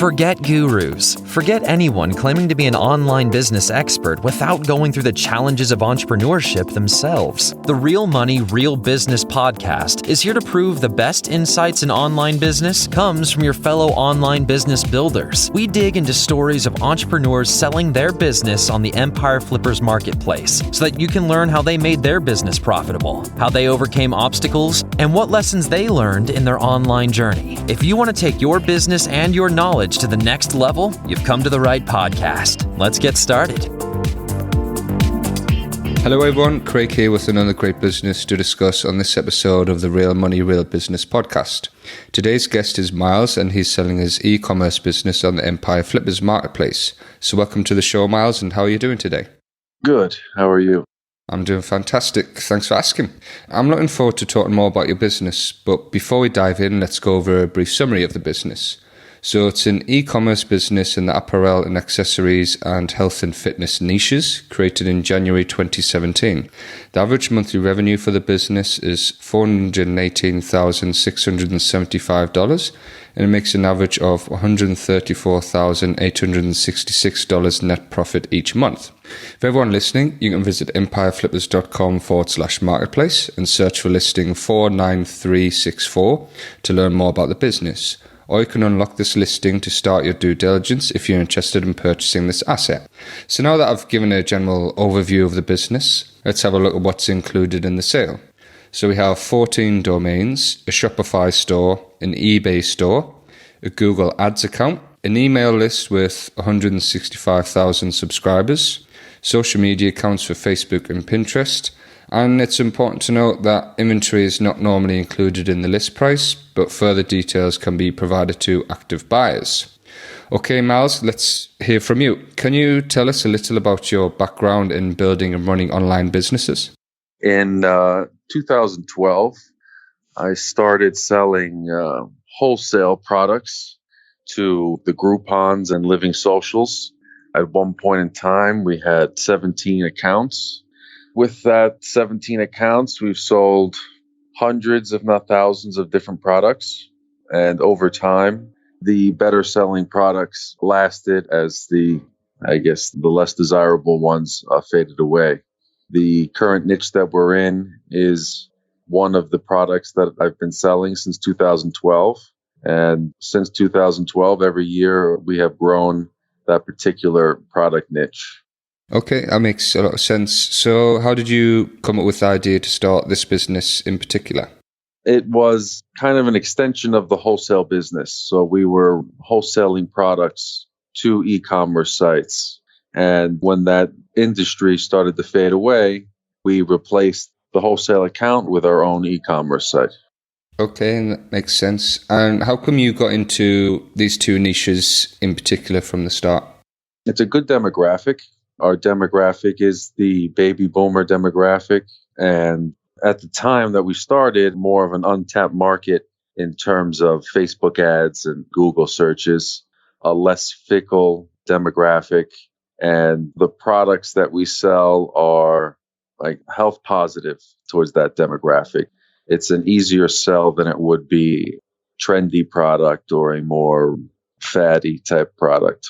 Forget gurus. Forget anyone claiming to be an online business expert without going through the challenges of entrepreneurship themselves. The Real Money, Real Business podcast is here to prove the best insights in online business comes from your fellow online business builders. We dig into stories of entrepreneurs selling their business on the Empire Flippers marketplace so that you can learn how they made their business profitable, how they overcame obstacles, and what lessons they learned in their online journey. If you want to take your business and your knowledge to the next level, you've come to the right podcast. Let's get started. Hello everyone, Craig here with another great business to discuss on this episode of the Real Money, Real Business podcast. Today's guest is Miles and he's selling his e-commerce business on the Empire Flippers marketplace. So welcome to the show, Miles, and how are you doing today? Good. How are you? I'm doing fantastic. Thanks for asking. I'm looking forward to talking more about your business, but before we dive in, let's go over a brief summary of the business. So it's an e-commerce business in the apparel and accessories and health and fitness niches, created in January 2017. The average monthly revenue for the business is $418,675, and it makes an average of $134,866 net profit each month. For everyone listening, you can visit empireflippers.com/marketplace and search for listing 49364 to learn more about the business. Or you can unlock this listing to start your due diligence if you're interested in purchasing this asset. So now that I've given a general overview of the business, let's have a look at what's included in the sale. So we have 14 domains, a Shopify store, an eBay store, a Google Ads account, an email list with 165,000 subscribers, social media accounts for Facebook and Pinterest. And it's important to note that inventory is not normally included in the list price, but further details can be provided to active buyers. Okay, Miles, let's hear from you. Can you tell us a little about your background in building and running online businesses? In 2012, I started selling wholesale products to the Groupons and Living Socials. At one point in time, we had 17 accounts. With that 17 accounts, we've sold hundreds, if not thousands, of different products. And over time, the better selling products lasted as the less desirable ones faded away. The current niche that we're in is one of the products that I've been selling since 2012. And since 2012, every year we have grown that particular product niche. Okay, that makes a lot of sense. So how did you come up with the idea to start this business in particular? It was kind of an extension of the wholesale business. So we were wholesaling products to e-commerce sites. And when that industry started to fade away, we replaced the wholesale account with our own e-commerce site. Okay, and that makes sense. And how come you got into these two niches in particular from the start? It's a good demographic. Our demographic is the baby boomer demographic. And at the time that we started, more of an untapped market in terms of Facebook ads and Google searches, a less fickle demographic. And the products that we sell are like health positive towards that demographic. It's an easier sell than it would be trendy product or a more fatty type product.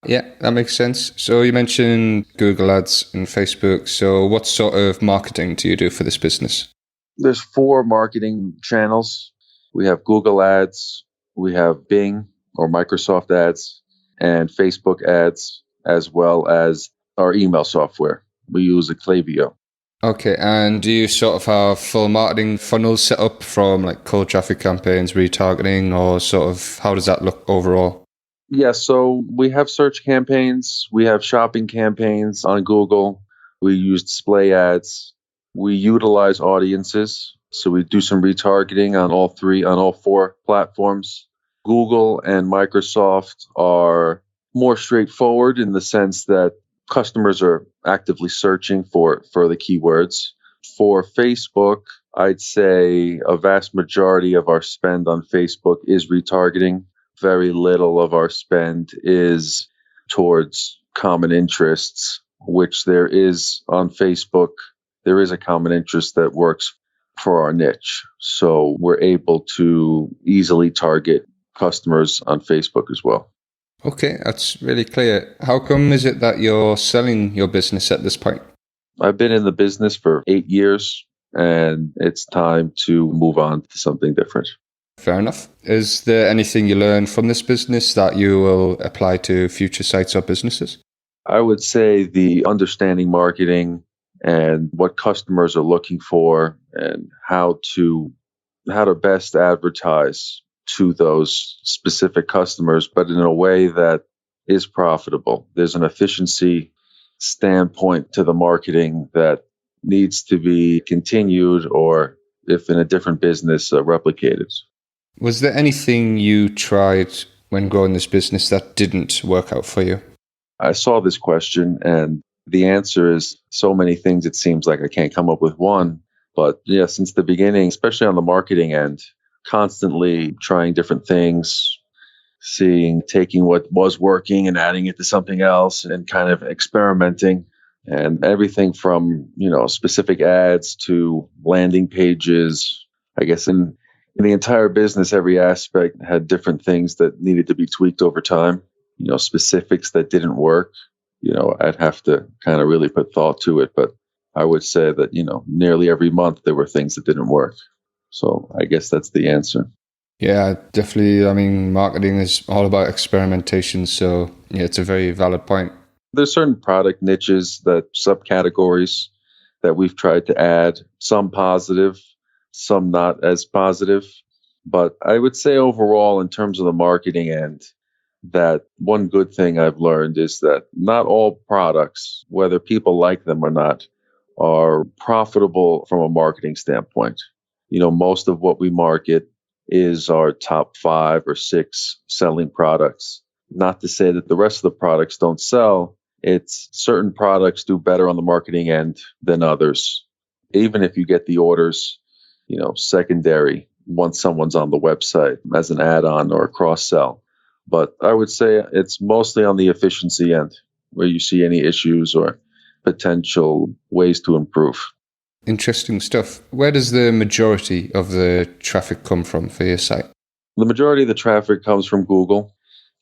Yeah, that makes sense. So you mentioned Google Ads and Facebook. So what sort of marketing do you do for this business? There's 4 marketing channels. We have Google Ads, we have Bing or Microsoft Ads, and Facebook Ads, as well as our email software. We use Klaviyo. Okay, and do you sort of have full marketing funnels set up from like cold traffic campaigns, retargeting, or sort of how does that look overall? Yeah, so we have search campaigns, we have shopping campaigns on Google, we use display ads, we utilize audiences, so we do some retargeting on all 4 platforms. Google and Microsoft are more straightforward in the sense that customers are actively searching for the keywords. For Facebook, I'd say a vast majority of our spend on Facebook is retargeting. Very little of our spend is towards common interests, which there is on Facebook. There is a common interest that works for our niche. So we're able to easily target customers on Facebook as well. Okay, that's really clear. How come is it that you're selling your business at this point? I've been in the business for 8 years, and it's time to move on to something different. Fair enough. Is there anything you learned from this business that you will apply to future sites or businesses? I would say the understanding marketing and what customers are looking for and how to best advertise to those specific customers, but in a way that is profitable. There's an efficiency standpoint to the marketing that needs to be continued, or if in a different business, replicated. Was there anything you tried when growing this business that didn't work out for you? I saw this question, and the answer is so many things. It seems like I can't come up with one. But yeah, since the beginning, especially on the marketing end, constantly trying different things, taking what was working and adding it to something else and kind of experimenting, and everything from, specific ads to landing pages. I guess in the entire business, every aspect had different things that needed to be tweaked over time, specifics that didn't work. I'd have to kind of really put thought to it, but I would say that, nearly every month there were things that didn't work. So I guess that's the answer. Yeah, definitely. I mean, marketing is all about experimentation. So, yeah, it's a very valid point. There's certain product niches, that subcategories that we've tried to add, some positive, some not as positive. But I would say overall, in terms of the marketing end, that one good thing I've learned is that not all products, whether people like them or not, are profitable from a marketing standpoint. Most of what we market is our top 5 or 6 selling products. Not to say that the rest of the products don't sell. It's certain products do better on the marketing end than others. Even if you get the orders, secondary, once someone's on the website as an add-on or a cross-sell. But I would say it's mostly on the efficiency end where you see any issues or potential ways to improve. Interesting stuff. Where does the majority of the traffic come from for your site? The majority of the traffic comes from Google.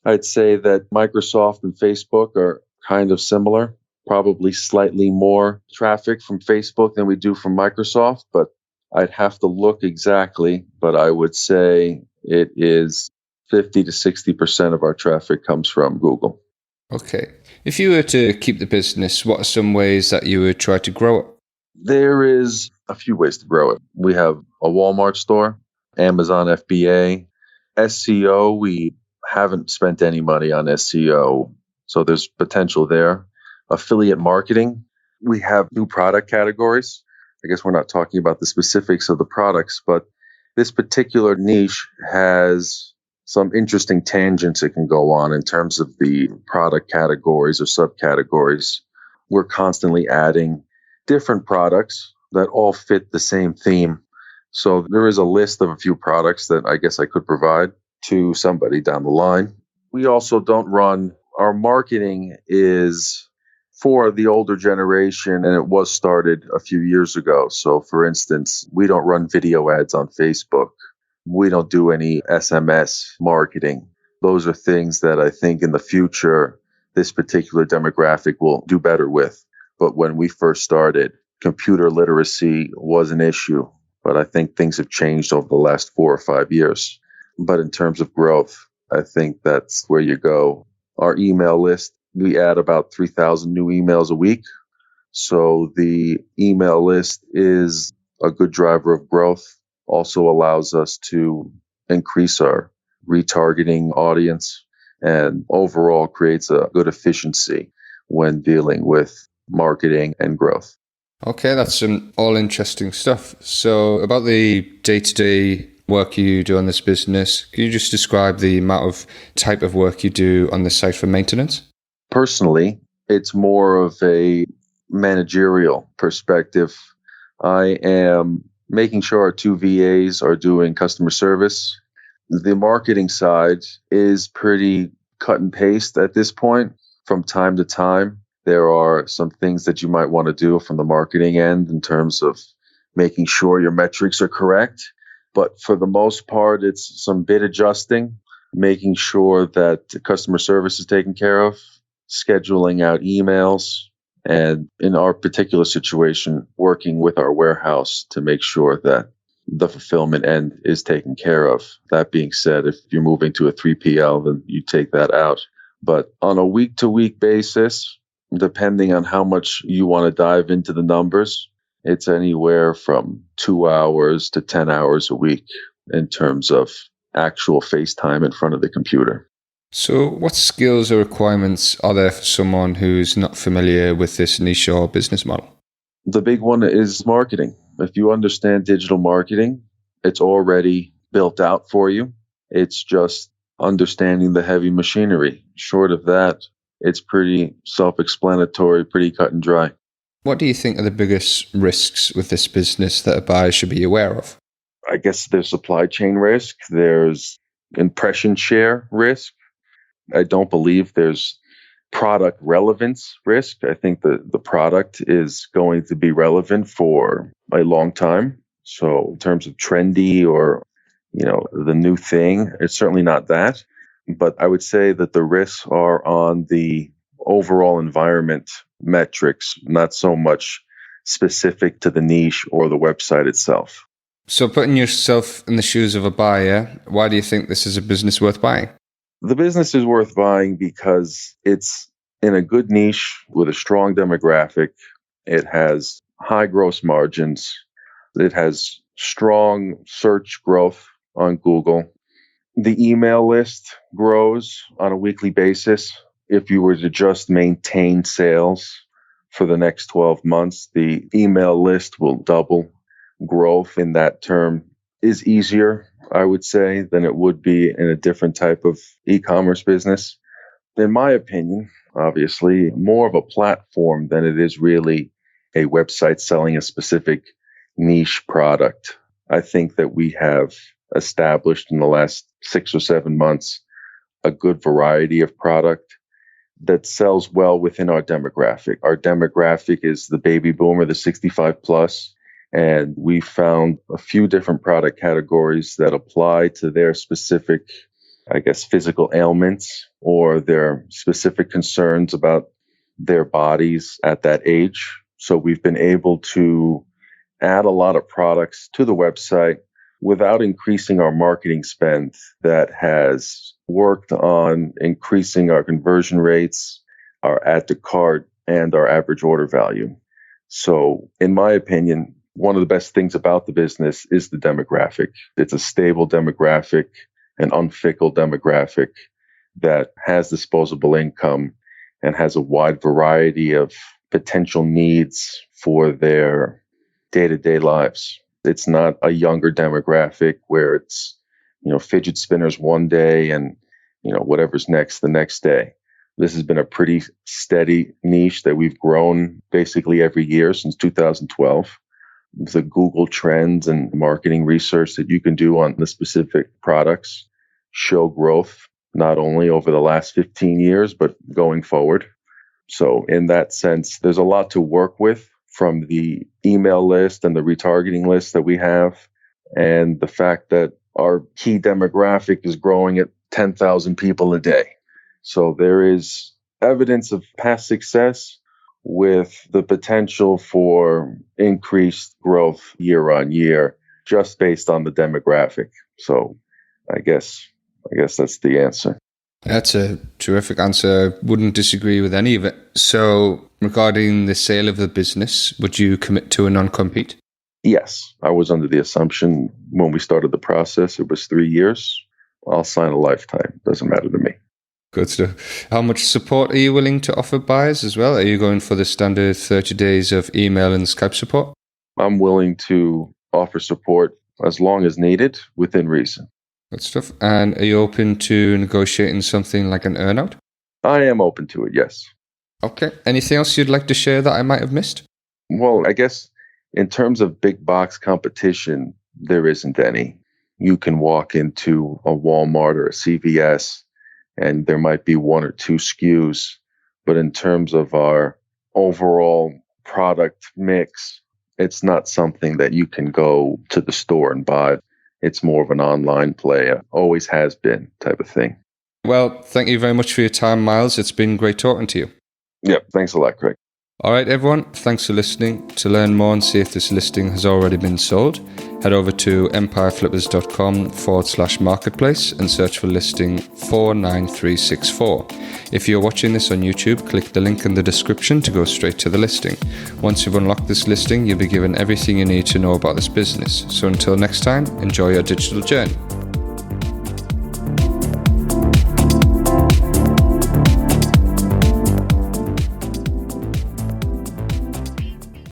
I'd say that Microsoft and Facebook are kind of similar, probably slightly more traffic from Facebook than we do from Microsoft, but I'd have to look exactly. But I would say it is 50 to 60% of our traffic comes from Google. Okay. If you were to keep the business, what are some ways that you would try to grow it? There is a few ways to grow it. We have a Walmart store, Amazon FBA, SEO. We haven't spent any money on SEO, so there's potential there. Affiliate marketing. We have new product categories. I guess we're not talking about the specifics of the products, but this particular niche has some interesting tangents it can go on in terms of the product categories or subcategories. We're constantly adding different products that all fit the same theme. So there is a list of a few products that I guess I could provide to somebody down the line. We also don't run, our marketing is for the older generation, and it was started a few years ago. So for instance, we don't run video ads on Facebook. We don't do any SMS marketing. Those are things that I think in the future, this particular demographic will do better with. But when we first started, computer literacy was an issue. But I think things have changed over the last 4 or 5 years. But in terms of growth, I think that's where you go. Our email list, we add about 3,000 new emails a week. So the email list is a good driver of growth. Also allows us to increase our retargeting audience and overall creates a good efficiency when dealing with marketing and growth. Okay, that's some all interesting stuff. So about the day-to-day work you do on this business, can you just describe the amount of type of work you do on the site for maintenance? Personally, it's more of a managerial perspective. I am making sure our 2 VAs are doing customer service. The marketing side is pretty cut and paste at this point. From time to time, there are some things that you might want to do from the marketing end in terms of making sure your metrics are correct. But for the most part, it's some bid adjusting, making sure that the customer service is taken care of, scheduling out emails, and in our particular situation, working with our warehouse to make sure that the fulfillment end is taken care of. That being said, if you're moving to a 3PL, then you take that out. But on a week-to-week basis, depending on how much you want to dive into the numbers, it's anywhere from 2 hours to 10 hours a week in terms of actual face time in front of the computer. So what skills or requirements are there for someone who's not familiar with this niche or business model? The big one is marketing. If you understand digital marketing, it's already built out for you. It's just understanding the heavy machinery. Short of that, it's pretty self-explanatory, pretty cut and dry. What do you think are the biggest risks with this business that a buyer should be aware of? I guess there's supply chain risk. There's impression share risk. I don't believe there's product relevance risk. I think the product is going to be relevant for a long time. So in terms of trendy or, the new thing, it's certainly not that. But I would say that the risks are on the overall environment metrics, not so much specific to the niche or the website itself. So putting yourself in the shoes of a buyer, why do you think this is a business worth buying? The business is worth buying because it's in a good niche with a strong demographic. It has high gross margins. It has strong search growth on Google. The email list grows on a weekly basis. If you were to just maintain sales for the next 12 months, the email list will double. Growth in that term is easier, I would say, than it would be in a different type of e-commerce business. In my opinion, obviously, more of a platform than it is really a website selling a specific niche product. I think that we have established in the last 6 or 7 months a good variety of product that sells well within our demographic. Our demographic is the baby boomer, the 65 plus. And we found a few different product categories that apply to their specific, physical ailments or their specific concerns about their bodies at that age. So we've been able to add a lot of products to the website without increasing our marketing spend. That has worked on increasing our conversion rates, our add to cart, and our average order value. So in my opinion, one of the best things about the business is the demographic. It's a stable demographic, an unfickle demographic that has disposable income and has a wide variety of potential needs for their day-to-day lives. It's not a younger demographic where it's, fidget spinners one day and, whatever's next the next day. This has been a pretty steady niche that we've grown basically every year since 2012. The Google trends and marketing research that you can do on the specific products show growth, not only over the last 15 years, but going forward. So in that sense, there's a lot to work with from the email list and the retargeting list that we have, and the fact that our key demographic is growing at 10,000 people a day. So there is evidence of past success with the potential for increased growth year on year, just based on the demographic. So I guess that's the answer. That's a terrific answer. I wouldn't disagree with any of it. So regarding the sale of the business, would you commit to a non-compete? Yes, I was under the assumption when we started the process, it was 3 years. I'll sign a lifetime. Doesn't matter to me. Good stuff. How much support are you willing to offer buyers as well? Are you going for the standard 30 days of email and Skype support? I'm willing to offer support as long as needed within reason. Good stuff. And are you open to negotiating something like an earnout? I am open to it, yes. Okay. Anything else you'd like to share that I might have missed? Well, I guess in terms of big box competition, there isn't any. You can walk into a Walmart or a CVS and there might be 1 or 2 SKUs. But in terms of our overall product mix, it's not something that you can go to the store and buy. it's more of an online play. Always has been type of thing. Well, thank you very much for your time, Miles. It's been great talking to you. Yep. Thanks a lot, Craig. All right, everyone. Thanks for listening. To learn more and see if this listing has already been sold, head over to empireflippers.com/marketplace and search for listing 49364. If you're watching this on YouTube, click the link in the description to go straight to the listing. Once you've unlocked this listing, you'll be given everything you need to know about this business. So until next time, enjoy your digital journey.